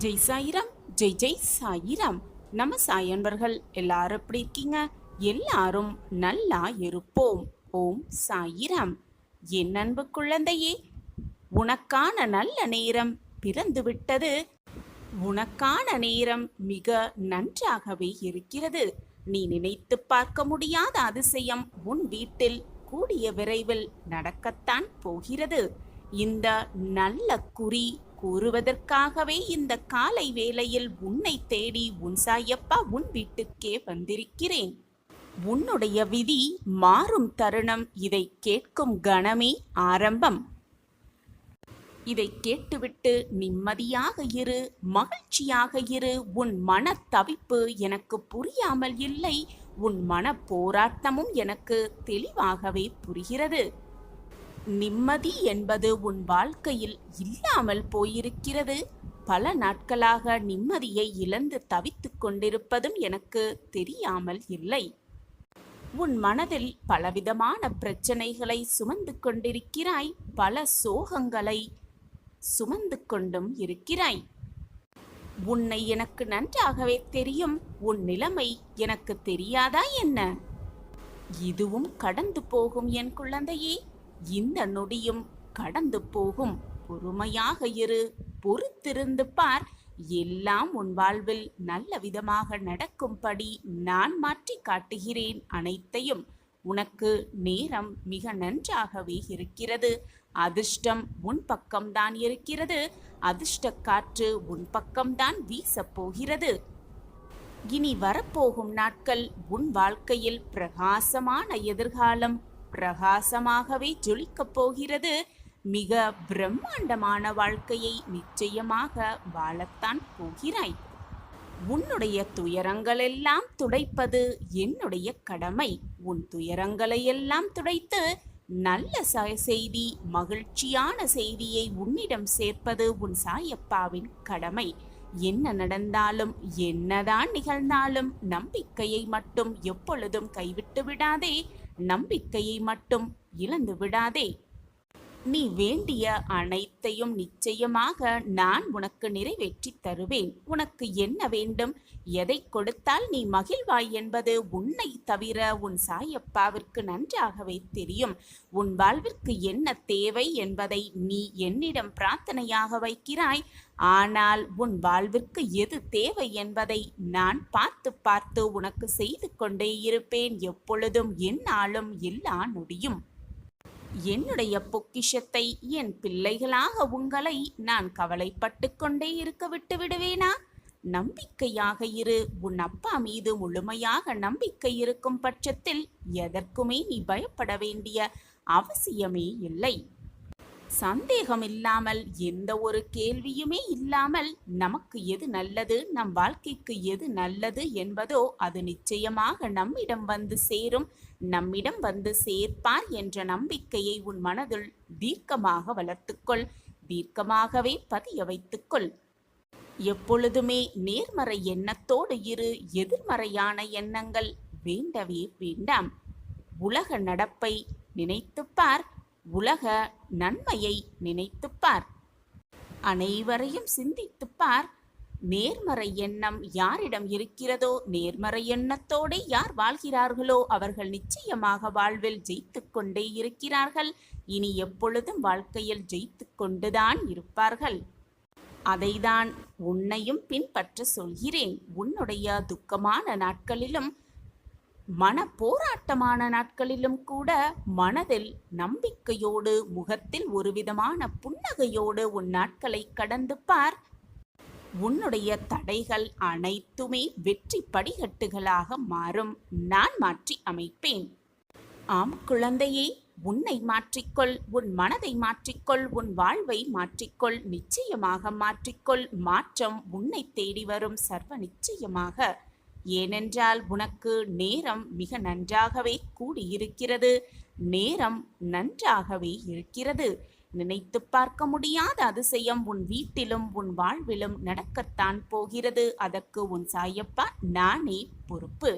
ஜெய் சாயிராம், ஜெய் ஜெய் சாயிராம். நம்ம சாயன்பர்கள் எல்லாரும் எப்படி இருக்கீங்க? எல்லாரும் நல்லா இருப்போம். ஓம் சாயிராம். என் அன்பு குழந்தையே, உனக்கான நல்ல நேரம் பிறந்து விட்டது. உனக்கான நேரம் மிக நன்றாகவே இருக்கிறது. நீ நினைத்து பார்க்க முடியாத அதிசயம் உன் வீட்டில் கூடிய விரைவில் நடக்கத்தான் போகிறது. இந்த நல்ல குறி கூறுவதற்காகவே இந்த காலை வேளையில் உன்னை தேடி உன் சாயப்பா உன் வீட்டுக்கே வந்திருக்கிறேன். உன்னுடைய விதி மாறும் தருணம் இதை கேட்கும் கணமே ஆரம்பம். இதை கேட்டுவிட்டு நிம்மதியாக இரு, மகிழ்ச்சியாக இரு. உன் மன தவிப்பு எனக்கு புரியாமல் இல்லை, உன் மன போராட்டமும் எனக்கு தெளிவாகவே புரிகிறது. நிம்மதி என்பது உன் வாழ்க்கையில் இல்லாமல் போயிருக்கிறது. பல நாட்களாக நிம்மதியை இழந்து தவித்து கொண்டிருப்பதும் எனக்கு தெரியாமல் இல்லை. உன் மனதில் பலவிதமான பிரச்சனைகளை சுமந்து கொண்டிருக்கிறாய், பல சோகங்களை சுமந்து கொண்டும் இருக்கிறாய். உன்னை எனக்கு நன்றாகவே தெரியும். உன் நிலைமை எனக்கு தெரியாதா என்ன? இதுவும் கடந்து போகும் என் குழந்தையே. இந்த நொடியும் கடந்து போகும். பொறுமையாக இரு, பொறுத்திருந்து பார். எல்லாம் உன் வாழ்வில் நல்ல விதமாக நடக்கும்படி நான் மாற்றி காட்டுகிறேன் அனைத்தையும். உனக்கு நேரம் மிக நன்றாகவே இருக்கிறது. அதிர்ஷ்டம் உன் பக்கம்தான் இருக்கிறது. அதிர்ஷ்ட காற்று உன் பக்கம்தான் வீசப் போகிறது. இனி வரப்போகும் நாட்கள் உன் வாழ்க்கையில் பிரகாசமான எதிர்காலம் பிரகாசமாகவே ஜொலிக்கப் போகிறது. மிக பிரம்மாண்டமான வாழ்க்கையை நிச்சயமாக வாழத்தான் போகிறாய். உன்னுடைய துயரங்களெல்லாம் துடைப்பது என்னுடைய கடமை. உன் துயரங்களையெல்லாம் துடைத்து நல்ல செய்தி, மகிழ்ச்சியான செய்தியை உன்னிடம் சேர்ப்பது உன் சாயப்பாவின் கடமை. என்ன நடந்தாலும் என்னதான் நிகழ்ந்தாலும் நம்பிக்கையை மட்டும் எப்பொழுதும் கைவிட்டு விடாதே. நம்பிக்கையை மட்டும் இழந்து விடாதே. நீ வேண்டிய அனைத்தையும் நிச்சயமாக நான் உனக்கு நிறைவேற்றி தருவேன். உனக்கு என்ன வேண்டும், எதை கொடுத்தால் நீ மகிழ்வாய் என்பது உன்னை தவிர உன் சாயப்பாவிற்கு நன்றாகவே தெரியும். உன் வாழ்விற்கு என்ன தேவை என்பதை நீ என்னிடம் பிரார்த்தனையாக வைக்கிறாய். ஆனால் உன் வாழ்விற்கு எது தேவை என்பதை நான் பார்த்து பார்த்து உனக்கு செய்து கொண்டே இருப்பேன். எப்பொழுதும் என்னாலும் எல்லா நொடியும். என்னுடைய பொக்கிஷத்தை, என் பிள்ளைகளாக உங்களை நான் கவலைப்பட்டு கொண்டே இருக்க விட்டு விடுவேனா? நம்பிக்கையாக இரு. உன் அப்பா மீது முழுமையாக நம்பிக்கை இருக்கும் பட்சத்தில் எதற்குமே நீ பயப்பட வேண்டிய அவசியமே இல்லை. சந்தேகம் இல்லாமல், எந்த ஒரு கேள்வியுமே இல்லாமல் நமக்கு எது நல்லது, நம் வாழ்க்கைக்கு எது நல்லது என்பதோ அது நிச்சயமாக நம்மிடம் வந்து சேரும். நம்மிடம் வந்து சேர்ப்பார் என்ற நம்பிக்கையை உன் மனதில் தீர்க்கமாக வளர்த்துக்கொள். தீர்க்கமாகவே பதிய வைத்துக்கொள். எப்பொழுதுமே நேர்மறை எண்ணத்தோடு இரு. எதிர்மறையான எண்ணங்கள் வேண்டவே வேண்டாம். உலக நடப்பை நினைத்துப்பார். உலக நன்மையை நினைத்துப்பார். அனைவரையும் சிந்தித்துப்பார். நேர்மறை எண்ணம் யாரிடம் இருக்கிறதோ, நேர்மறை எண்ணத்தோடு யார் வாழ்கிறார்களோ அவர்கள் நிச்சயமாக வாழ்வில் ஜெயித்து கொண்டே இருக்கிறார்கள். இனி எப்பொழுதும் வாழ்க்கையில் ஜெயித்து கொண்டுதான் இருப்பார்கள். அதைதான் உன்னையும் பின்பற்ற சொல்கிறேன். உன்னுடைய துக்கமான நாட்களிலும் மன போராட்டமான நாட்களிலும் கூட மனதில் நம்பிக்கையோடு, முகத்தில் ஒரு விதமான புன்னகையோடு உன் நாட்களை கடந்து பார். உன்னுடைய தடைகள் அனைத்துமே வெற்றி படிகட்டுகளாக மாறும். நான் மாற்றி அமைப்பேன். ஆம் குழந்தையே, உன்னை மாற்றிக்கொள். உன் மனதை மாற்றிக்கொள். உன் வாழ்வை மாற்றிக்கொள். நிச்சயமாக மாற்றிக்கொள். மாற்றம் உன்னை தேடி வரும் சர்வ நிச்சயமாக. ஏனென்றால் உனக்கு நேரம் மிக நன்றாகவே கூடியிருக்கிறது. நேரம் நன்றாகவே இருக்கிறது. நினைத்து பார்க்க முடியாத அதிசயம் உன் வீட்டிலும் உன் வாழ்விலும் நடக்கத்தான் போகிறது. அதற்கு உன் சாயப்பா நானே பொறுப்பு.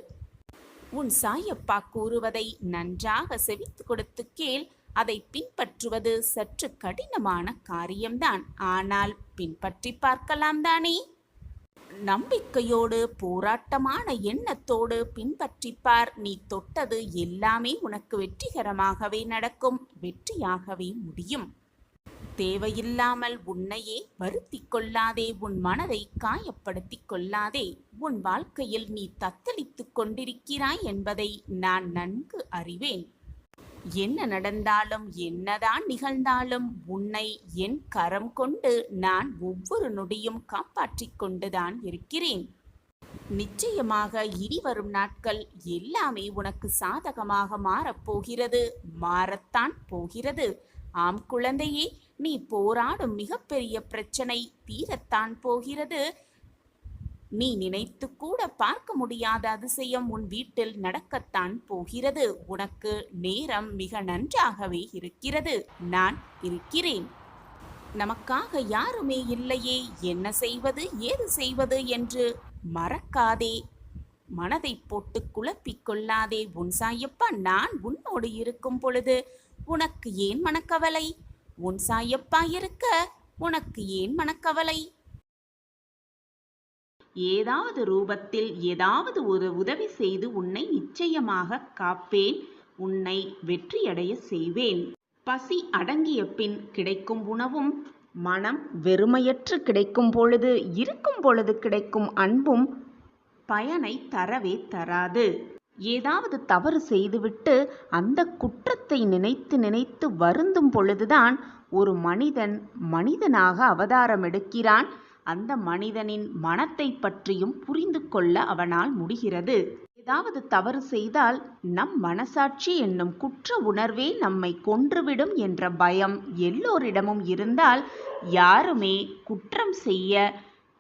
உன் சாயப்பா கூறுவதை நன்றாக செவித்து கொடுத்து கேள். அதை பின்பற்றுவது சற்று கடினமான காரியம்தான். ஆனால் பின்பற்றி பார்க்கலாம் தானே? நம்பிக்கையோடு போராட்டமான எண்ணத்தோடு பின்பற்றிப்பார். நீ தொட்டது எல்லாமே உனக்கு வெற்றிகரமாகவே நடக்கும், வெற்றியாகவே முடியும். தேவையில்லாமல் உன்னையே வருத்திக் கொள்ளாதே, உன் மனதை காயப்படுத்திக் கொள்ளாதே. உன் வாழ்க்கையில் நீ தத்தளித்துக் கொண்டிருக்கிறாய் என்பதை நான் நன்கு அறிவேன். என்ன நடந்தாலும் என்னதான் நிகழ்ந்தாலும் உன்னை என் கரம் கொண்டு நான் ஒவ்வொரு நொடியும் காப்பாற்றிக் கொண்டுதான் இருக்கிறேன். நிச்சயமாக இனி வரும் நாட்கள் எல்லாமே உனக்கு சாதகமாக மாறப்போகிறது, மாறத்தான் போகிறது. ஆம் குழந்தையே, நீ போராடும் மிகப்பெரிய பிரச்சனை தீரத்தான் போகிறது. நீ நினைத்து கூட பார்க்க முடியாத அதிசயம் உன் வீட்டில் நடக்கத்தான் போகிறது. உனக்கு நேரம் மிக நன்றாகவே இருக்கிறது. நான் இருக்கிறேன். நமக்காக யாருமே இல்லையே, என்ன செய்வது ஏது செய்வது என்று மறக்காதே, மனதை போட்டு குழப்பிக் கொள்ளாதே. உன் சாயப்பா நான் உன்னோடு இருக்கும் பொழுது உனக்கு ஏன் மனக்கவலை? உன் சாயப்பா இருக்க உனக்கு ஏன் மனக்கவலை? ஏதாவது ரூபத்தில் ஏதாவது ஒரு உதவி செய்து உன்னை நிச்சயமாக காப்பேன், உன்னை வெற்றியடைய செய்வேன். பசி அடங்கிய பின் கிடைக்கும் உணவும், மனம் வெறுமையற்று கிடைக்கும் பொழுது இருக்கும் பொழுது கிடைக்கும் அன்பும் பயனை தரவே தராது. ஏதாவது தவறு செய்துவிட்டு அந்த குற்றத்தை நினைத்து நினைத்து வருந்தும் பொழுதுதான் ஒரு மனிதன் மனிதனாக அவதாரம் எடுக்கிறான். அந்த மனிதனின் மனத்தை பற்றியும் புரிந்து கொள்ள அவனால் முடிகிறது. ஏதாவது தவறு செய்தால் நம் மனசாட்சி என்னும் குற்ற உணர்வே நம்மை கொன்றுவிடும் என்ற பயம் எல்லோரிடமும் இருந்தால் யாருமே குற்றம் செய்ய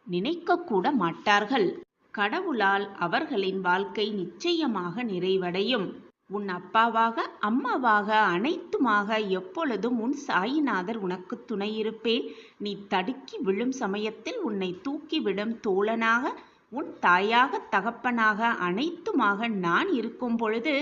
நினைக்கக்கூட மாட்டார்கள். கடவுளால் அவர்களின் வாழ்க்கை நிச்சயமாக நிறைவடையும். உன் அப்பாவாக அம்மாவாக அனைத்துமாக எப்பொழுதும் உன் சாயிநாதர் உனக்கு துணையிருப்பேன். நீ தடுக்கி விழும் சமயத்தில் உன்னை தூக்கிவிடும் தோழனாக, உன் தாயாக தகப்பனாக அனைத்துமாக நான் இருக்கும் பொழுது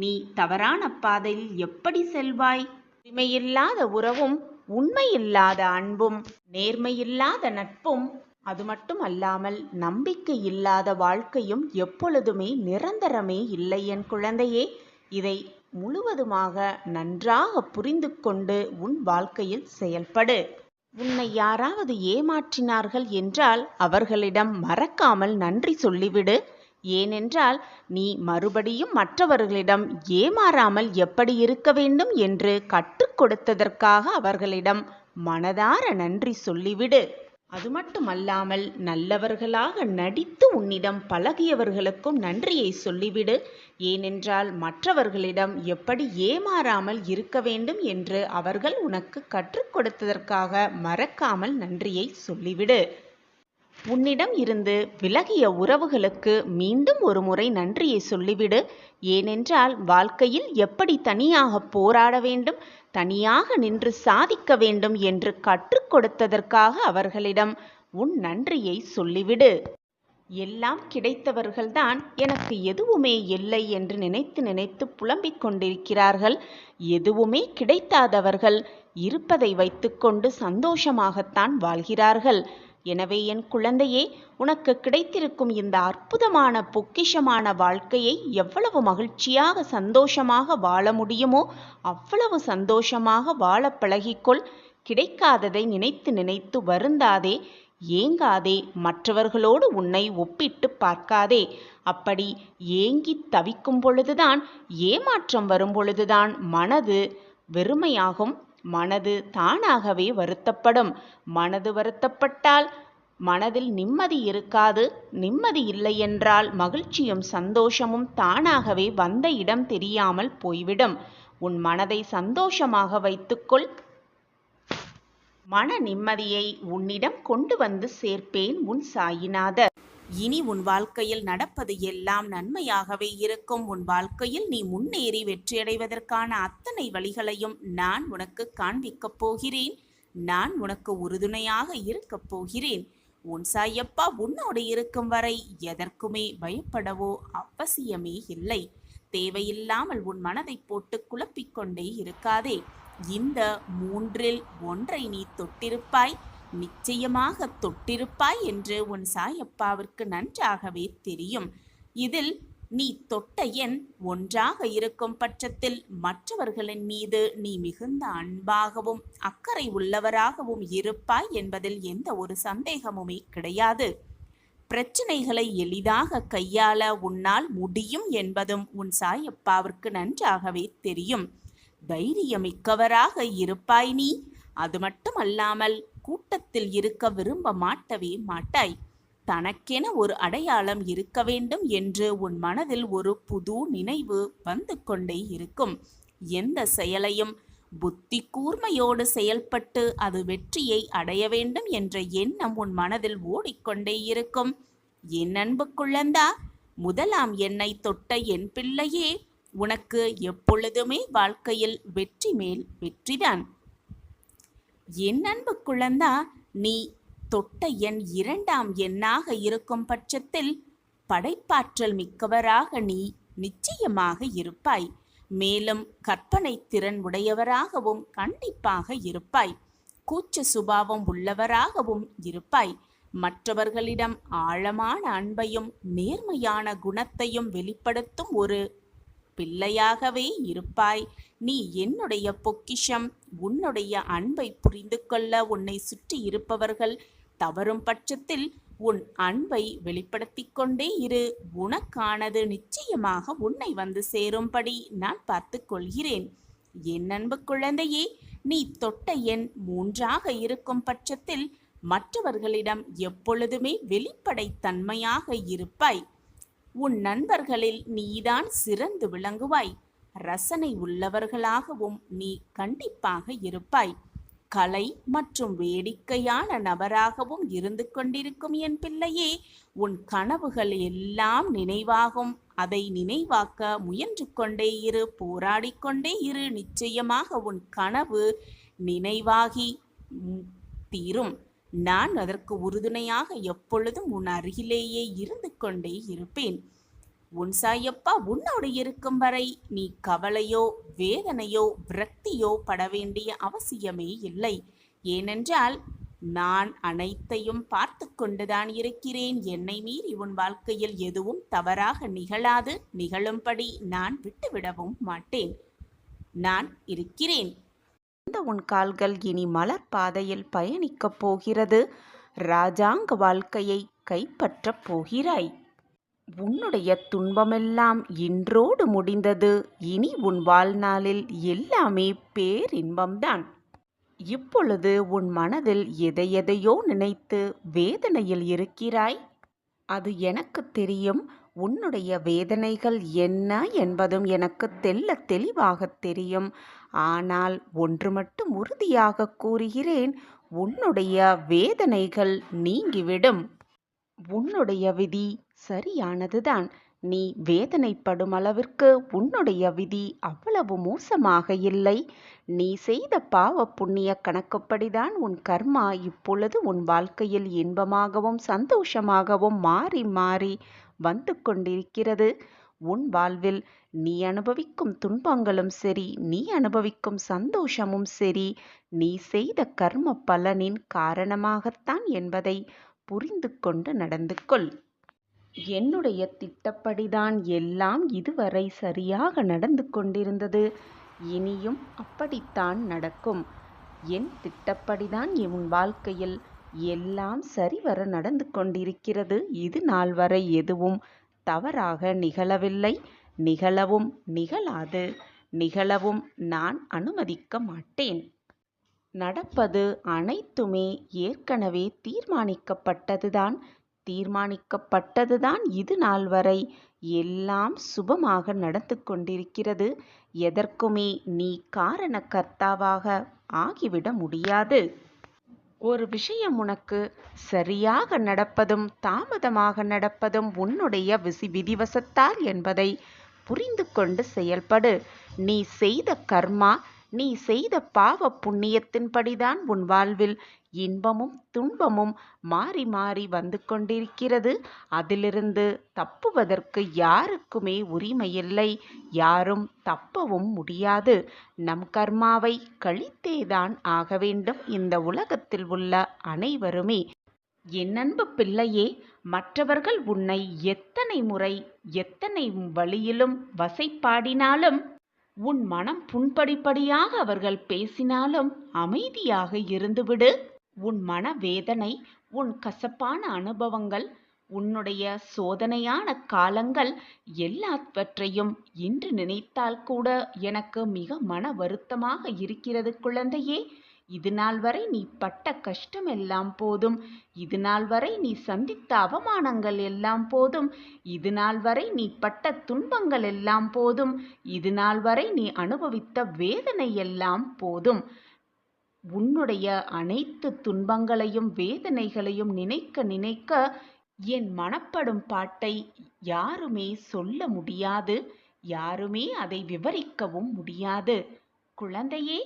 நீ தவறான பாதையில் எப்படி செல்வாய்? உரிமையில்லாத உறவும், உண்மையில்லாத அன்பும், நேர்மையில்லாத நட்பும், அது மட்டும் அல்லாமல் நம்பிக்கை இல்லாத வாழ்க்கையும் எப்பொழுதுமே நிரந்தரமே இல்லை என் குழந்தையே. இதை முழுவதுமாக நன்றாக புரிந்து கொண்டு உன் வாழ்க்கையில் செயல்படு. உன்னை யாராவது ஏமாற்றினார்கள் என்றால் அவர்களிடம் மறக்காமல் நன்றி சொல்லிவிடு. ஏனென்றால் நீ மறுபடியும் மற்றவர்களிடம் ஏமாறாமல் எப்படி இருக்க வேண்டும் என்று கற்றுக் கொடுத்ததற்காக அவர்களிடம் மனதார நன்றி சொல்லிவிடு. அது மட்டுமல்லாமல் நல்லவர்களாக நடித்து உன்னிடம் பழகியவர்களுக்கும் நன்றியை சொல்லிவிடு. ஏனென்றால் மற்றவர்களிடம் எப்படி ஏமாறாமல் இருக்க வேண்டும் என்று அவர்கள் உனக்கு கற்றுக் கொடுத்ததற்காக மறக்காமல் நன்றியை சொல்லிவிடு. உன்னிடம் இருந்து விலகிய உறவுகளுக்கு மீண்டும் ஒரு முறை நன்றியை சொல்லிவிடு. ஏனென்றால் வாழ்க்கையில் எப்படி தனியாக போராட வேண்டும், தனியாக நின்று சாதிக்க வேண்டும் என்று கற்றுக் கொடுத்ததற்காக அவர்களிடம் உன் நன்றியை சொல்லிவிடு. எல்லாம் கிடைத்தவர்கள்தான் எனக்கு எதுவுமே இல்லை என்று நினைத்து நினைத்து புலம்பிக் கொண்டிருக்கிறார்கள். எதுவுமே கிடைக்காதவர்கள் இருப்பதை வைத்துக்கொண்டு சந்தோஷமாகத்தான் வாழ்கிறார்கள். எனவே என் குழந்தையே, உனக்கு கிடைத்திருக்கும் இந்த அற்புதமான பொக்கிஷமான வாழ்க்கையை எவ்வளவு மகிழ்ச்சியாக சந்தோஷமாக வாழ முடியுமோ அவ்வளவு சந்தோஷமாக வாழ பழகிக்கொள். கிடைக்காததை நினைத்து நினைத்து வருந்தாதே, ஏங்காதே, மற்றவர்களோடு உன்னை ஒப்பிட்டு பார்க்காதே. அப்படி ஏங்கி தவிக்கும் பொழுதுதான், ஏமாற்றம் வரும் பொழுதுதான் மனது வெறுமையாகும். மனது தானாகவே வருத்தப்படும். மனது வருத்தப்பட்டால் மனதில் நிம்மதி இருக்காது. நிம்மதி இல்லை என்றால் மகிழ்ச்சியும் சந்தோஷமும் தானாகவே வந்த இடம் தெரியாமல் போய்விடும். உன் மனதை சந்தோஷமாக வைத்துக்கொள். மன நிம்மதியை உன்னிடம் கொண்டு வந்து சேர்ப்பேன் உன் சாயிநாதர். இனி உன் வாழ்க்கையில் நடப்பது எல்லாம் நன்மையாகவே இருக்கும். உன் வாழ்க்கையில் நீ முன்னேறி வெற்றியடைவதற்கான அத்தனை வழிகளையும் நான் உனக்கு காண்பிக்கப் போகிறேன். நான் உனக்கு உறுதுணையாக இருக்கப் போகிறேன். உன் சாயப்பா உன்னோடு இருக்கும் வரை எதற்குமே பயப்படவோ அவசியமே இல்லை. தேவையில்லாமல் உன் மனதை போட்டு குழப்பிக்கொண்டே இருக்காதே. இந்த மூன்றில் ஒன்றை நீ தொட்டிருப்பாய், நிச்சயமாக தொட்டிருப்பாய் என்று உன் சாயப்பாவிற்கு நன்றாகவே தெரியும். இதில் நீ தொட்ட எண் ஒன்றாக இருக்கும் பட்சத்தில் மற்றவர்களின் மீது நீ மிகுந்த அன்பாகவும் அக்கறை உள்ளவராகவும் இருப்பாய் என்பதில் எந்த ஒரு சந்தேகமுமே கிடையாது. பிரச்சனைகளை எளிதாக கையாள உன்னால் முடியும் என்பதும் உன் சாயப்பாவிற்கு நன்றாகவே தெரியும். தைரியமிக்கவராக இருப்பாய் நீ. அது மட்டுமல்லாமல் கூட்டத்தில் இருக்க விரும்ப மாட்டவே மாட்டாய். தனக்கென ஒரு அடையாளம் இருக்க வேண்டும் என்று உன் மனதில் ஒரு புது நினைவு வந்து கொண்டே இருக்கும். எந்த செயலையும் புத்தி கூர்மையோடு செயல்பட்டு அது வெற்றியை அடைய வேண்டும் என்ற எண்ணம் உன் மனதில் ஓடிக்கொண்டே இருக்கும். என் அன்பு குழந்தா, முதலாம் எண்ணை தொட்ட என் பிள்ளையே, உனக்கு எப்பொழுதுமே வாழ்க்கையில் வெற்றி மேல் வெற்றிதான். என் அன்பு குழந்தா, நீ தொட்ட எண் இரண்டாம் எண்ணாக இருக்கும் பட்சத்தில் படைப்பாற்றல் மிக்கவராக நீ நிச்சயமாக இருப்பாய். மேலும் கற்பனை திறன் உடையவராகவும் கண்டிப்பாக இருப்பாய். கூச்ச சுபாவம் உள்ளவராகவும் இருப்பாய். மற்றவர்களிடம் ஆழமான அன்பையும் நேர்மையான குணத்தையும் வெளிப்படுத்தும் ஒரு பிள்ளையாகவே இருப்பாய். நீ என்னுடைய பொக்கிஷம். உன்னுடைய அன்பை புரிந்து கொள்ள உன்னை சுற்றி இருப்பவர்கள் தவறும் பட்சத்தில் உன் அன்பை வெளிப்படுத்தி கொண்டே இரு. உனக்கானது நிச்சயமாக உன்னை வந்து சேரும்படி நான் பார்த்து கொள்கிறேன். என் அன்பு குழந்தையே, நீ தொட்ட எண் மூன்றாக இருக்கும் பட்சத்தில் மற்றவர்களிடம் எப்பொழுதுமே வெளிப்படைத்தன்மையாக இருப்பாய். உன் நண்பர்களில் நீதான் சிறந்து விளங்குவாய். ரசனை உள்ளவர்களாகவும் நீ கண்டிப்பாக இருப்பாய். கலை மற்றும் வேடிக்கையான நபராகவும் இருந்து கொண்டிருக்கும் என் பிள்ளையே, உன் கனவுகள் எல்லாம் நினைவாகும். அதை நினைவாக்க முயன்று கொண்டே இரு, போராடிக்கொண்டே இரு. நிச்சயமாக உன் கனவு நினைவாகி தீரும். நான் அதற்கு உறுதுணையாக எப்பொழுதும் உன் அருகிலேயே இருந்து கொண்டே இருப்பேன். உன் சாயப்பா உன்னோடு இருக்கும் வரை நீ கவலையோ வேதனையோ விரக்தியோ பட வேண்டிய அவசியமே இல்லை. ஏனென்றால் நான் அனைத்தையும் பார்த்து கொண்டுதான் இருக்கிறேன். என்னை மீறி உன் வாழ்க்கையில் எதுவும் தவறாக நிகழாது. நிகழும்படி நான் விட்டுவிடவும் மாட்டேன். நான் இருக்கிறேன். உன் கால்கள் இனி மலர் பாதையில் பயணிக்கப் போகிறது. ராஜாங்க வாழ்க்கையை கைப்பற்றப் போகிறாய். உன்னுடைய துன்பமெல்லாம் இன்றோடு முடிந்தது. இனி உன் வாழ்நாளில் எல்லாமே பேரின்பம்தான். இப்பொழுது உன் மனதில் எதையெதையோ நினைத்து வேதனையில் இருக்கிறாய். அது எனக்கு தெரியும். உன்னுடைய வேதனைகள் என்ன என்பதும் எனக்கு தெள்ளத் தெளிவாக தெரியும். ஆனால் ஒன்று மட்டும் உறுதியாக கூறுகிறேன், உன்னுடைய வேதனைகள் நீங்கிவிடும். உன்னுடைய விதி சரியானதுதான். நீ வேதனைப்படும் அளவிற்கு உன்னுடைய விதி அவ்வளவு மோசமாக இல்லை. நீ செய்த பாவ புண்ணிய கணக்குப்படிதான் உன் கர்மா இப்பொழுது உன் வாழ்க்கையில் இன்பமாகவும் சந்தோஷமாகவும் மாறி மாறி வந்து கொண்டிருக்கிறது. உன் வாழ்வில் நீ அனுபவிக்கும் துன்பங்களும் சரி, நீ அனுபவிக்கும் சந்தோஷமும் சரி, நீ செய்த கர்ம பலனின் காரணமாகத்தான் என்பதை புரிந்து கொண்டு நடந்து கொள். என்னுடைய திட்டப்படிதான் எல்லாம் இதுவரை சரியாக நடந்து கொண்டிருந்தது. இனியும் அப்படித்தான் நடக்கும். என் திட்டப்படிதான் உன் வாழ்க்கையில் எல்லாம் சரிவர நடந்து கொண்டிருக்கிறது. இது நாள் வரை எதுவும் தவறாக நிகழவில்லை. நிகழவும் நிகழாது. நிகழவும் நான் அனுமதிக்க மாட்டேன். நடப்பது அனைத்துமே ஏற்கனவே தீர்மானிக்கப்பட்டதுதான். இது நாள் வரை எல்லாம் சுபமாக நடந்து கொண்டிருக்கிறது. எதற்குமே நீ காரணக்கர்த்தாவாக ஆகிவிட முடியாது. ஒரு விஷயம் உனக்கு சரியாக நடப்பதும் தாமதமாக நடப்பதும் உன்னுடைய விதிவசத்தால் என்பதை புரிந்து கொண்டு செயல்படு. நீ செய்த கர்மா நீ செய்த பாவ புண்ணியத்தின்படிதான் உன் வாழ்வில் இன்பமும் துன்பமும் மாறி மாறி வந்து கொண்டிருக்கிறது. அதிலிருந்து தப்புவதற்கு யாருக்குமே உரிமையில்லை. யாரும் தப்பவும் முடியாது. நம் கர்மாவை கழித்தேதான் ஆக வேண்டும் இந்த உலகத்தில் உள்ள அனைவருமே. என் அன்பு பிள்ளையே, மற்றவர்கள் உன்னை எத்தனை முறை எத்தனை வழியிலும் வசைபாடினாலும், உன் மனம் புண்படிப்படியாக அவர்கள் பேசினாலும் அமைதியாக இருந்துவிடு. உன் மனவேதனை, உன் கசப்பான அனுபவங்கள், உன்னுடைய சோதனையான காலங்கள் எல்லாவற்றையும் இன்று நினைத்தால் கூட எனக்கு மிக மன வருத்தமாக இருக்கிறது குழந்தையே. இது நாள் வரை நீ பட்ட கஷ்டம் எல்லாம் போதும். இது நாள் வரை நீ சந்தித்த அவமானங்கள் எல்லாம் போதும். இது நாள் வரை நீ பட்ட துன்பங்கள் எல்லாம் போதும். இது நாள் வரை நீ அனுபவித்த வேதனை எல்லாம் போதும். உன்னுடைய அனைத்து துன்பங்களையும் வேதனைகளையும் நினைக்க நினைக்க என் மனப்படும் பாட்டை யாருமே சொல்ல முடியாது. யாருமே அதை விவரிக்கவும் முடியாது. குழந்தையே,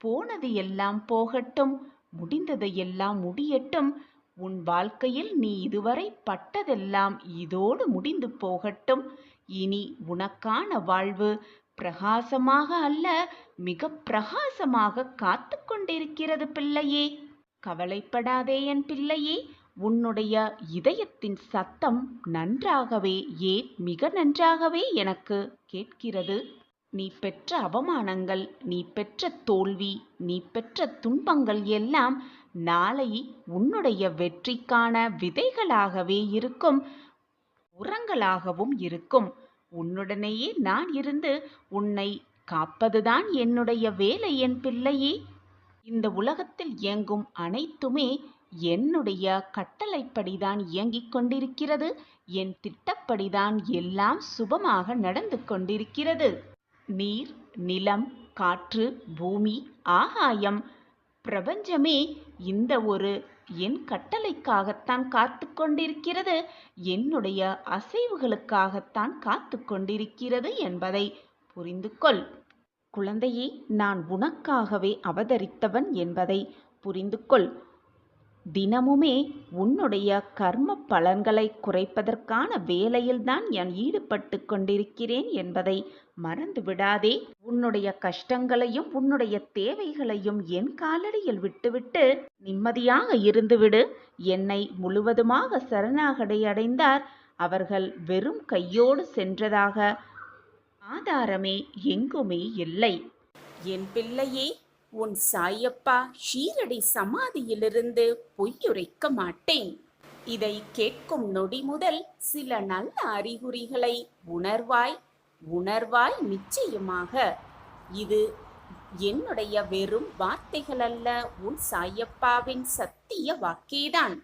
போனது எல்லாம் போகட்டும், முடிந்தது எல்லாம் முடியட்டும். உன் வாழ்க்கையில் நீ இதுவரை பட்டதெல்லாம் இதோடு முடிந்து போகட்டும். இனி உனக்கான வாழ்வு பிரகாசமாக அல்ல, மிக பிரகாசமாக காத்து கொண்டிருக்கிறது பிள்ளையே. கவலைப்படாதே என் பிள்ளையே. உன்னுடைய இதயத்தின் சத்தம் நன்றாகவே, ஏன் மிக நன்றாகவே எனக்கு கேட்கிறது. நீ பெற்ற அவமானங்கள், நீ பெற்ற தோல்வி, நீ பெற்ற துன்பங்கள் எல்லாம் நாளை உன்னுடைய வெற்றிக்கான விதைகளாகவே இருக்கும், உரங்களாகவும் இருக்கும். உன்னுடனேயே நான் இருந்து உன்னை காப்பதுதான் என்னுடைய வேலை என் பிள்ளையே. இந்த உலகத்தில் இயங்கும் அனைத்துமே என்னுடைய கட்டளைப்படிதான் இயங்கிக் கொண்டிருக்கிறது. என் திட்டப்படிதான் எல்லாம் சுபமாக நடந்து கொண்டிருக்கிறது. நீர், நிலம், காற்று, பூமி, ஆகாயம், பிரபஞ்சமே இந்த ஒரு என் கட்டளைக்காகத்தான் காத்து கொண்டிருக்கிறது. என்னுடைய அசைவுகளுக்காகத்தான் காத்து கொண்டிருக்கிறது என்பதை புரிந்து கொள். குழந்தையே, நான் உனக்காகவே அவதரித்தவன் என்பதை புரிந்து கொள். தினமுமே உன்னுடைய கர்ம பலன்களை குறைப்பதற்கான வேலையில்தான் நான் ஈடுபட்டு கொண்டிருக்கிறேன் என்பதை மறந்து விடாதே. உன்னுடைய கஷ்டங்களையும் உன்னுடைய தேவைகளையும் என் காலடியில் விட்டுவிட்டு நிம்மதியாக இருந்துவிடு. என்னை முழுவதுமாக சரணாகதி அடைந்தார் அவர்கள் வெறும் கையோடு சென்றதாக ஆதாரமே எங்குமே இல்லை. என் பிள்ளையே, உன் சாயப்பா ஷீரடி சமாதியிலிருந்து பொய்யுரைக்க மாட்டேன். இதை கேட்கும் நொடி முதல் சில நல்ல அறிகுறிகளை உணர்வாய் நிச்சயமாக. இது என்னுடைய வெறும் வார்த்தைகள் அல்ல, உன் சாயப்பாவின் சத்திய வாக்கேதான்.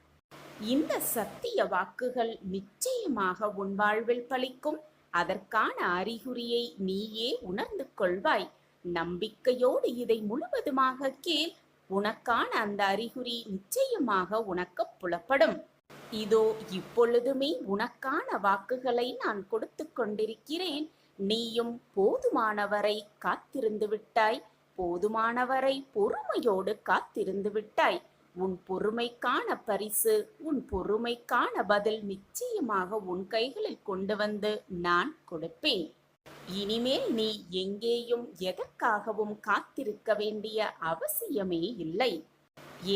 இந்த சத்திய வாக்குகள் நிச்சயமாக உன் வாழ்வில் பலிக்கும். அதற்கான அறிகுறியை நீயே உணர்ந்து கொள்வாய். நம்பிக்கையோடு இதை முழுவதுமாக கேள். உனக்கான அந்த அறிகுறி நிச்சயமாக உனக்கு புலப்படும். இதோ இப்பொழுதுமே உனக்கான வாக்குகளை நான் கொடுத்து கொண்டிருக்கிறேன். நீயும் போதுமானவரை காத்திருந்து விட்டாய். போதுமானவரை பொறுமையோடு காத்திருந்து விட்டாய். உன் பொறுமைக்கான பரிசு, உன் பொறுமைக்கான பதில் நிச்சயமாக உன் கைகளில் கொண்டு வந்து நான் கொடுப்பேன். இனிமேல் நீ எங்கேயும் எதற்காகவும் காத்திருக்க வேண்டிய அவசியமே இல்லை.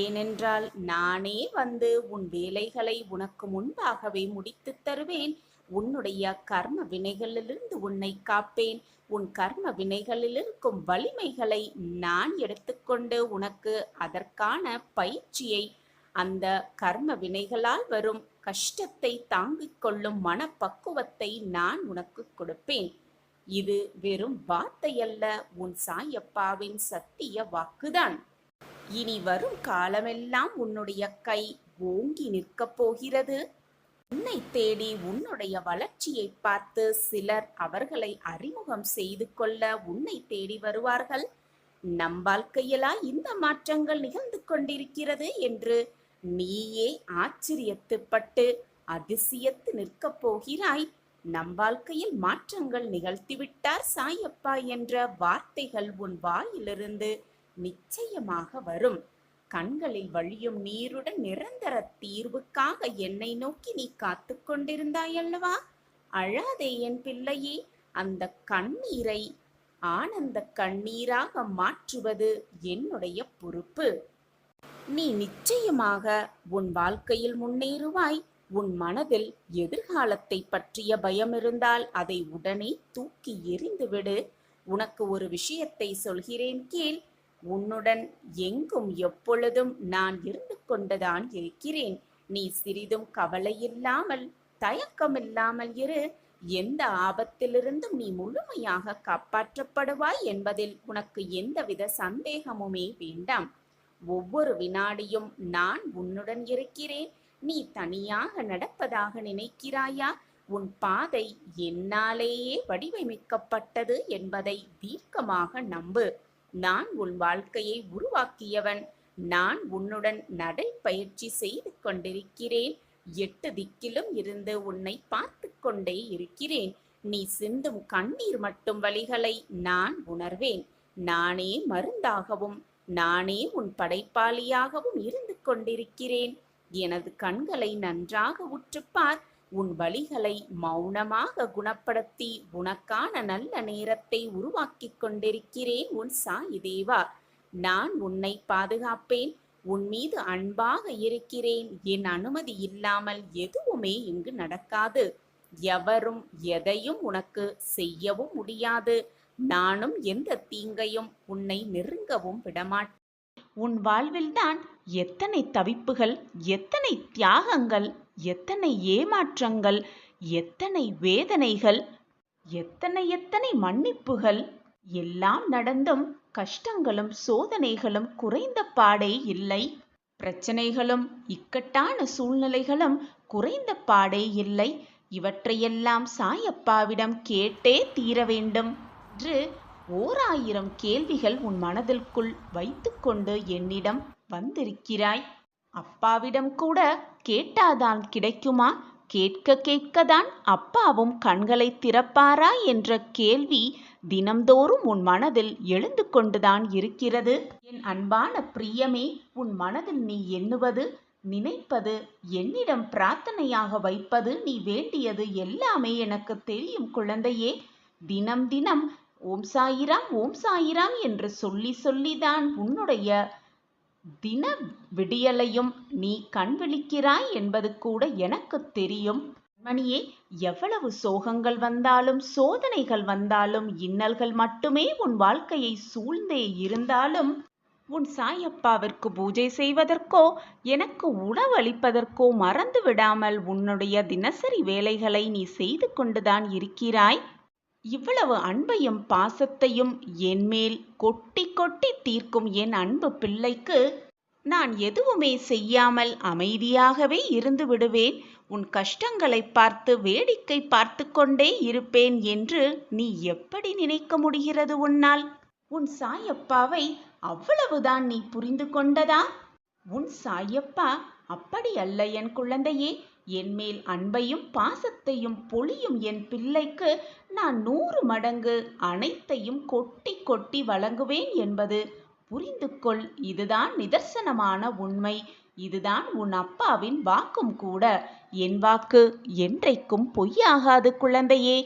ஏனென்றால் நானே வந்து உன் வேலைகளை உனக்கு முன்பாகவே முடித்து தருவேன். உன்னுடைய கர்ம வினைகளிலிருந்து உன்னை காப்பேன். உன் கர்ம வினைகளில் இருக்கும் வலிமைகளை நான் எடுத்துக்கொண்டு உனக்கு அதற்கான பயிற்சியை, அந்த கர்ம வினைகளால் வரும் கஷ்டத்தை தாங்கிக் கொள்ளும் மனப்பக்குவத்தை நான் உனக்கு கொடுப்பேன். இது வெறும் வார்த்தையல்ல, உன் சாயப்பாவின் சத்திய வாக்குதான். இனி வரும் காலமெல்லாம் உன்னுடைய கை ஓங்கி நிற்கப் போகிறது. உன்னை தேடி உன்னுடைய வளர்ச்சியை பார்த்து சிலர் அவர்களை அறிமுகம் செய்து கொள்ள உன்னை தேடி வருவார்கள். நம் வாழ்க்கையிலா இந்த மாற்றங்கள் நிகழ்ந்து கொண்டிருக்கிறது என்று நீயே ஆச்சரியத்துப்பட்டு அதிசயத்து நிற்கப் போகிறாய். நம் வாழ்க்கையில் மாற்றங்கள் நிகழ்த்திவிட்டார் சாயப்பா என்ற வார்த்தைகள் உன் வாயிலிருந்து நிச்சயமாக வரும். கண்களில் வழியும் நீருடன் நிரந்தர தீர்வுக்காக என்னை நோக்கி நீ காத்து கொண்டிருந்தாயல்லவா? அழாதே என் பிள்ளையே. அந்த கண்ணீரை ஆனந்த கண்ணீராக மாற்றுவது என்னுடைய பொறுப்பு. நீ நிச்சயமாக உன் வாழ்க்கையில் முன்னேறுவாய். உன் மனதில் எதிர்காலத்தை பற்றிய பயம் இருந்தால் அதை உடனே தூக்கி எறிந்துவிடு. உனக்கு ஒரு விஷயத்தை சொல்கிறேன் கேள். உன்னுடன் எங்கும் எப்பொழுதும் நான் இருந்து கொண்டுதான் இருக்கிறேன். நீ சிறிதும் கவலையில்லாமல் தயக்கமில்லாமல் இரு. எந்த ஆபத்திலிருந்தும் நீ முழுமையாக காப்பாற்றப்படுவாய் என்பதில் உனக்கு எந்தவித சந்தேகமுமே வேண்டாம். ஒவ்வொரு வினாடியும் நான் உன்னுடன் இருக்கிறேன். நீ தனியாக நடப்பதாக நினைக்கிறாயா? உன் பாதை என்னாலேயே வடிவமைக்கப்பட்டது என்பதை தீர்க்கமாக நம்பு. நான் உன் வாழ்க்கையை உருவாக்கியவன். நான் உன்னுடன் நடைப்பயிற்சி செய்து கொண்டிருக்கிறேன். 8 திக்கிலும் இருந்து உன்னை பார்த்து கொண்டே இருக்கிறேன். நீ சிந்தும் கண்ணீர் மட்டும் வலிகளை நான் உணர்வேன். நானே மருந்தாகவும் நானே உன் படைப்பாளியாகவும் இருந்து கொண்டிருக்கிறேன். எனது கண்களை நன்றாக உற்றுப்பார். உன் வலிகளை மௌனமாக குணப்படுத்தி உனக்கான நல்ல நேரத்தை உருவாக்கி கொண்டிருக்கிறேன் உன் சாயி தேவா. நான் உன்னை பாதுகாப்பேன். உன் மீது அன்பாக இருக்கிறேன். என் அனுமதி இல்லாமல் எதுவுமே இங்கு நடக்காது. எவரும் எதையும் உனக்கு செய்யவும் முடியாது. நானும் எந்த தீங்கையும் உன்னை நெருங்கவும் விடமாட்டேன். உன் வாழ்வில்தான் எத்தனை தவிப்புகள், எத்தனை தியாகங்கள், எத்தனை ஏமாற்றங்கள், எத்தனை வேதனைகள், எத்தனை மன்னிப்புகள் எல்லாம் நடந்தும் கஷ்டங்களும் சோதனைகளும் குறைந்த பாடே இல்லை. பிரச்சனைகளும் இக்கட்டான சூழ்நிலைகளும் குறைந்த பாடே இல்லை. இவற்றையெல்லாம் சாயப்பாவிடம் கேட்டே தீர வேண்டும் என்று 1000 கேள்விகள் உன் மனதிற்குள் வைத்துக்கொண்டு என்னிடம் வந்திருக்கிறாய். அப்பாவிடம் கூட கேட்டாதான் கிடைக்குமா? கேட்க கேட்கதான் அப்பாவும் கண்களை திறப்பாரா என்ற கேள்வி தினம்தோறும் உன் மனதில் எழுந்து கொண்டுதான் இருக்கிறது. என் அன்பான பிரியமே, உன் மனதில் நீ எண்ணுவது, நினைப்பது, என்னிடம் பிரார்த்தனையாக வைப்பது, நீ வேண்டியது எல்லாமே எனக்கு தெரியும் குழந்தையே. தினம் தினம் ஓம் சாயிராம் ஓம் சாயிராம் என்று சொல்லி சொல்லிதான் உன்னுடைய தின விடியலையும் நீ கண் விழிக்கிறாய் என்பது கூட எனக்கு தெரியும். மணியே, எவ்வளவு சோகங்கள் வந்தாலும் சோதனைகள் வந்தாலும் இன்னல்கள் மட்டுமே உன் வாழ்க்கையை சூழ்ந்தே இருந்தாலும் உன் சாயப்பாவிற்கு பூஜை செய்வதற்கோ எனக்கு உணவளிப்பதற்கோ மறந்து விடாமல் உன்னுடைய தினசரி வேலைகளை நீ செய்து கொண்டுதான் இருக்கிறாய். இவ்வளவு அன்பையும் பாசத்தையும் என்மேல் கொட்டி கொட்டி தீர்க்கும் என் அன்பு பிள்ளைக்கு நான் எதுவுமே செய்யாமல் அமைதியாகவே இருந்து விடுவேன். உன் கஷ்டங்களை பார்த்து வேடிக்கை பார்த்து கொண்டே இருப்பேன் என்று நீ எப்படி நினைக்க முடிகிறது உன்னால்? உன் சாயப்பாவை அவ்வளவுதான் நீ புரிந்து கொண்டதா? உன் சாயப்பா அப்படி அல்ல என் குழந்தையே. என்மேல் அன்பையும் பாசத்தையும் பொழியும் என் பிள்ளைக்கு நான் 100 மடங்கு அனைத்தையும் கொட்டி கொட்டி வழங்குவேன் என்பது புரிந்து கொள். இதுதான் நிதர்சனமான உண்மை. இதுதான் உன் அப்பாவின் வாக்கும் கூட. என் வாக்கு என்றைக்கும் பொய்யாகாது குழந்தையே.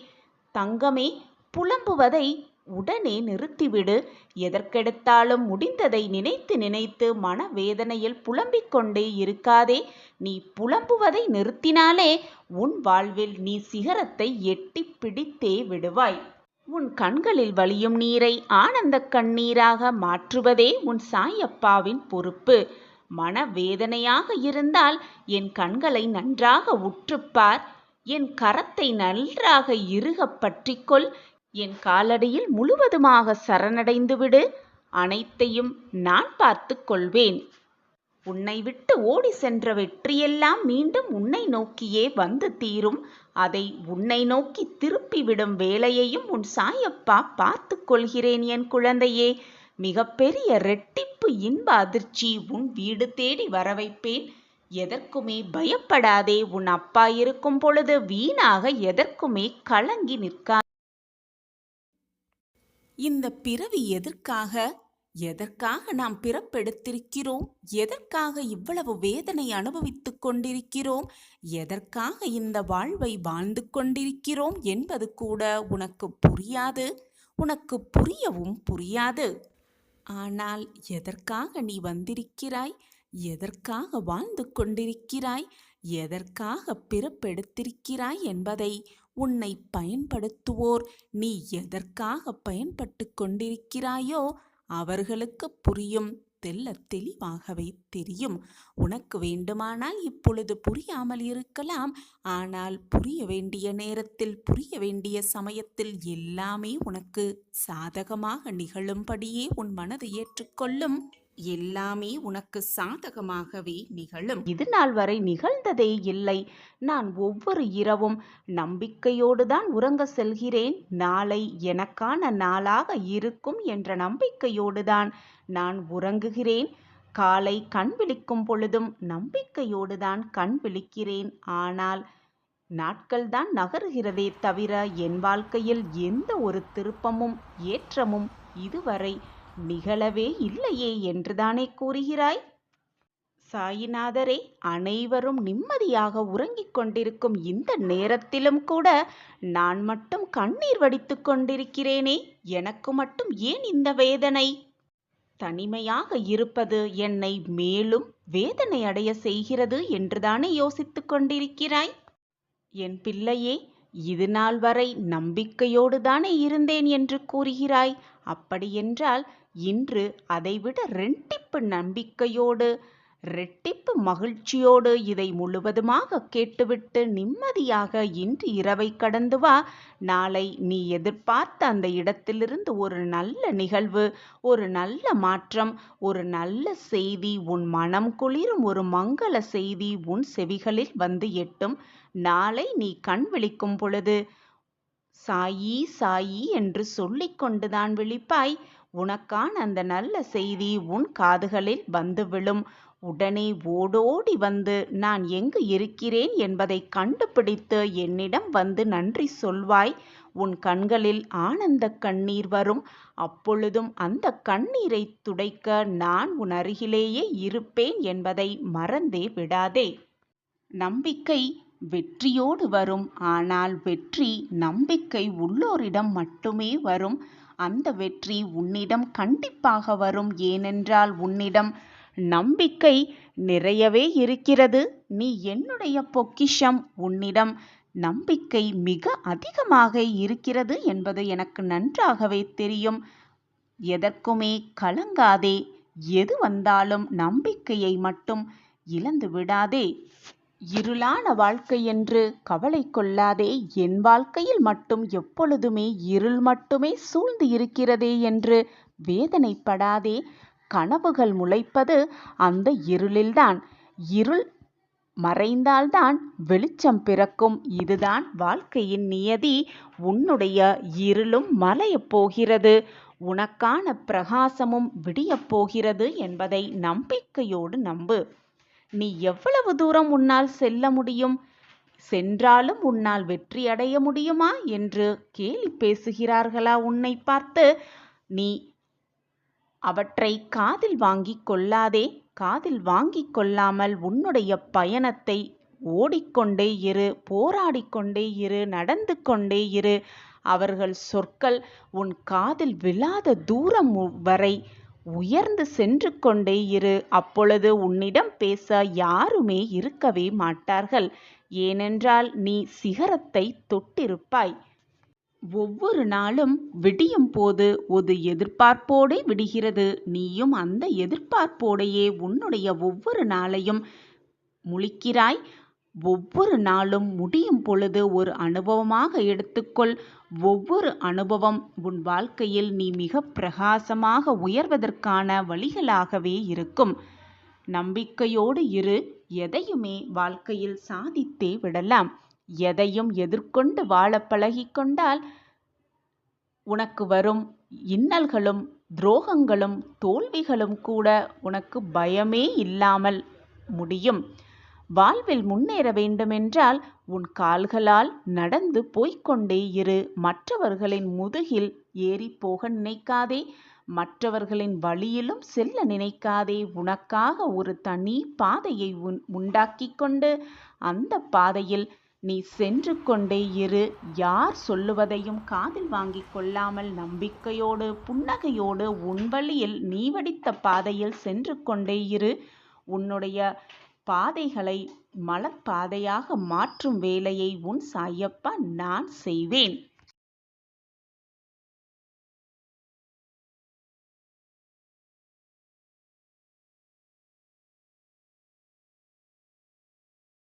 தங்கமே, புலம்புவதை உடனே நிறுத்திவிடு. எதற்கெடுத்தாலும் முடிந்ததை நினைத்து நினைத்து மனவேதனையில் புலம்பிக் கொண்டே இருக்காதே. நீ புலம்புவதை நிறுத்தினாலே உன் வாழ்வில் நீ சிகரத்தை எட்டி பிடித்தே விடுவாய். உன் கண்களில் வழியும் நீரை ஆனந்த கண்ணீராக மாற்றுவதே உன் சாயப்பாவின் பொறுப்பு. மனவேதனையாக இருந்தால் என் கண்களை நன்றாக உற்றுப்பார். என் கரத்தை நன்றாக இறுக பற்றிக்கொள். என் காலடியில் முழுவதுமாக சரணடைந்து விடு. அனைத்தையும் நான் பார்த்து கொள்வேன். உன்னை விட்டு ஓடி சென்ற வெற்றியெல்லாம் மீண்டும் உன்னை நோக்கியே வந்து தீரும். அதை உன்னை நோக்கி திருப்பிவிடும் வேலையையும் உன் சாயப்பா பார்த்து கொள்கிறேன் என் குழந்தையே. மிகப்பெரிய ரெட்டிப்பு இன்ப அதிர்ச்சி உன் வீடு தேடி வர வைப்பேன். எதற்குமே பயப்படாதே. உன் அப்பா இருக்கும் பொழுது வீணாக எதற்குமே கலங்கி நிற்காதே. இந்த பிறவி எதற்காக நாம் பிறப்பெடுத்திருக்கிறோம்? எதற்காக இவ்வளவு வேதனை அனுபவித்துக் கொண்டிருக்கிறோம்? எதற்காக இந்த வாழ்வை வாழ்ந்து கொண்டிருக்கிறோம் என்பது கூட உனக்கு புரியாது. உனக்கு புரியவும் புரியாது. ஆனால் எதற்காக நீ வந்திருக்கிறாய்? எதற்காக வாழ்ந்து கொண்டிருக்கிறாய்? எதற்காக பிறப்பெடுத்திருக்கிறாய் என்பதை உன்னை பயன்படுத்துவோர் நீ எதற்காக பயன்பட்டு கொண்டிருக்கிறாயோ அவர்களுக்கு புரியும். தெளிவாகவே தெரியும். உனக்கு வேண்டுமானால் இப்பொழுது புரியாமல் இருக்கலாம். ஆனால் புரிய வேண்டிய நேரத்தில், புரிய வேண்டிய சமயத்தில் எல்லாமே உனக்கு சாதகமாக நிகழும்படியே உன் மனது ஏற்றுக்கொள்ளும். எல்லாமே உனக்கு சாதகமாகவே நிகழும். இது நாள் வரை நிகழ்ந்ததே இல்லை. நான் ஒவ்வொரு இரவும் நம்பிக்கையோடு தான் உறங்க செல்கிறேன். நாளை எனக்கான நாளாக இருக்கும் என்ற நம்பிக்கையோடு தான் நான் உறங்குகிறேன். காலை கண் விழிக்கும் பொழுதும் நம்பிக்கையோடு தான் கண் விழிக்கிறேன். ஆனால் நாட்கள் தான் நகருகிறதே தவிர என் வாழ்க்கையில் எந்த ஒரு திருப்பமும் ஏற்றமும் இதுவரை நிகழவே இல்லையே என்றுதானே கூறுகிறாய்? சாயிநாதரே, அனைவரும் நிம்மதியாக உறங்கிக் கொண்டிருக்கும் இந்த நேரத்திலும் கூட நான் மட்டும் கண்ணீர் வடித்துக் கொண்டிருக்கிறேனே, எனக்கு மட்டும் ஏன் இந்த வேதனை? தனிமையாக இருப்பது என்னை மேலும் வேதனை அடைய செய்கிறது என்றுதானே யோசித்துக் கொண்டிருக்கிறாய்? என் பிள்ளையே, இது நாள் வரை நம்பிக்கையோடு தானே இருந்தேன் என்று கூறுகிறாய். அப்படியென்றால் இன்று அதைவிட ரெட்டிப்பு நம்பிக்கையோடு, ரெட்டிப்பு மகிழ்ச்சியோடு இதை முழுவதுமாக கேட்டுவிட்டு நிம்மதியாக இன்று இரவை கடந்து வா. நாளை நீ எதிர்பார்த்த அந்த இடத்திலிருந்து ஒரு நல்ல நிகழ்வு, ஒரு நல்ல மாற்றம், ஒரு நல்ல செய்தி, உன் மனம் குளிரும் ஒரு மங்கள செய்தி உன் செவிகளில் வந்து எட்டும். நாளை நீ கண் விழிக்கும் பொழுது சாயி சாயி என்று சொல்லிக் கொண்டுதான் விழிப்பாய். உனக்கான அந்த நல்ல செய்தி உன் காதுகளில் வந்து விழும். உடனே ஓடோடி வந்து நான் எங்கு இருக்கிறேன் என்பதை கண்டுபிடித்து என்னிடம் வந்து நன்றி சொல்வாய். உன் கண்களில் ஆனந்த கண்ணீர் வரும். அப்பொழுதும் அந்த கண்ணீரை துடைக்க நான் உன் அருகிலேயே இருப்பேன் என்பதை மறந்தே விடாதே. நம்பிக்கை வெற்றியோடு வரும். ஆனால் வெற்றி நம்பிக்கை உள்ளோரிடம் மட்டுமே வரும். அந்த வெற்றி உன்னிடம் கண்டிப்பாக வரும். ஏனென்றால் உன்னிடம் நம்பிக்கை நிறையவே இருக்கிறது. நீ என்னுடைய பொக்கிஷம். உன்னிடம் நம்பிக்கை மிக அதிகமாக இருக்கிறது என்பது எனக்கு நன்றாகவே தெரியும். எதற்குமே கலங்காதே. எது வந்தாலும் நம்பிக்கையை மட்டும் இழந்து விடாதே. இருளான வாழ்க்கை என்று கவலை கொள்ளாதே. என் வாழ்க்கையில் மட்டும் எப்பொழுதுமே இருள் மட்டுமே சூழ்ந்து இருக்கிறதே என்று வேதனைப்படாதே. கனவுகள் முளைப்பது அந்த இருளில்தான். இருள் மறைந்தால்தான் வெளிச்சம் பிறக்கும். இதுதான் வாழ்க்கையின் நியதி. உன்னுடைய இருளும் மலையப் போகிறது. உனக்கான பிரகாசமும் விடியப் போகிறது என்பதை நம்பிக்கையோடு நம்பு. நீ எவ்வளவு தூரம் உன்னால் செல்ல முடியும்? சென்றாலும் உன்னால் வெற்றி அடைய முடியுமா என்று கேலி பேசுகிறார்களா உன்னை பார்த்து? நீ அவற்றை காதில் வாங்கிக் கொள்ளாதே. காதில் வாங்கிக் கொள்ளாமல் உன்னுடைய பயணத்தை ஓடிக்கொண்டே இரு, போராடிக்கொண்டே இரு, நடந்து கொண்டே இரு. அவர்கள் சொற்கள் உன் காதில் விழாத தூரம் வரை உயர்ந்து சென்று கொண்டே இரு. அப்பொழுது உன்னிடம் பேச யாருமே இருக்கவே மாட்டார்கள். ஏனென்றால் நீ சிகரத்தை தொட்டிருப்பாய். ஒவ்வொரு நாளும் விடியும் போது ஒரு எதிர்பார்ப்போடே விடுகிறது. நீயும் அந்த எதிர்பார்ப்போடையே உன்னுடைய ஒவ்வொரு நாளையும் முழிக்கிறாய். ஒவ்வொரு நாளும் முடியும் பொழுது ஒரு அனுபவமாக எடுத்துக்கொள். ஒவ்வொரு அனுபவம் உன் வாழ்க்கையில் நீ மிக பிரகாசமாக உயர்வதற்கான வழிகளாகவே இருக்கும். நம்பிக்கையோடு இரு. எதையுமே வாழ்க்கையில் சாதித்தே விடலாம். எதையும் எதிர்கொண்டு வாழ பழகிக்கொண்டால் உனக்கு வரும் இன்னல்களும் துரோகங்களும் தோல்விகளும் கூட உனக்கு பயமே இல்லாமல் முடியும். வாழ்வில் முன்னேற வேண்டுமென்றால் உன் கால்களால் நடந்து போய்க்கொண்டே இரு. மற்றவர்களின் முதுகில் ஏறி போக நினைக்காதே. மற்றவர்களின் வழியிலும் செல்ல நினைக்காதே. உனக்காக ஒரு தனி பாதையை உண்டாக்கிக் கொண்டு அந்த பாதையில் நீ சென்று கொண்டே இரு. யார் சொல்லுவதையும் காதில் வாங்கிக் கொள்ளாமல் நம்பிக்கையோடு புன்னகையோடு உன் வழியில் நீ வடித்த பாதையில் சென்று கொண்டே இரு. உன்னுடைய பாதைகளை மலர் பாதையாக மாற்றும் வேலையை உன் சாயப்பா நான் செய்வேன்.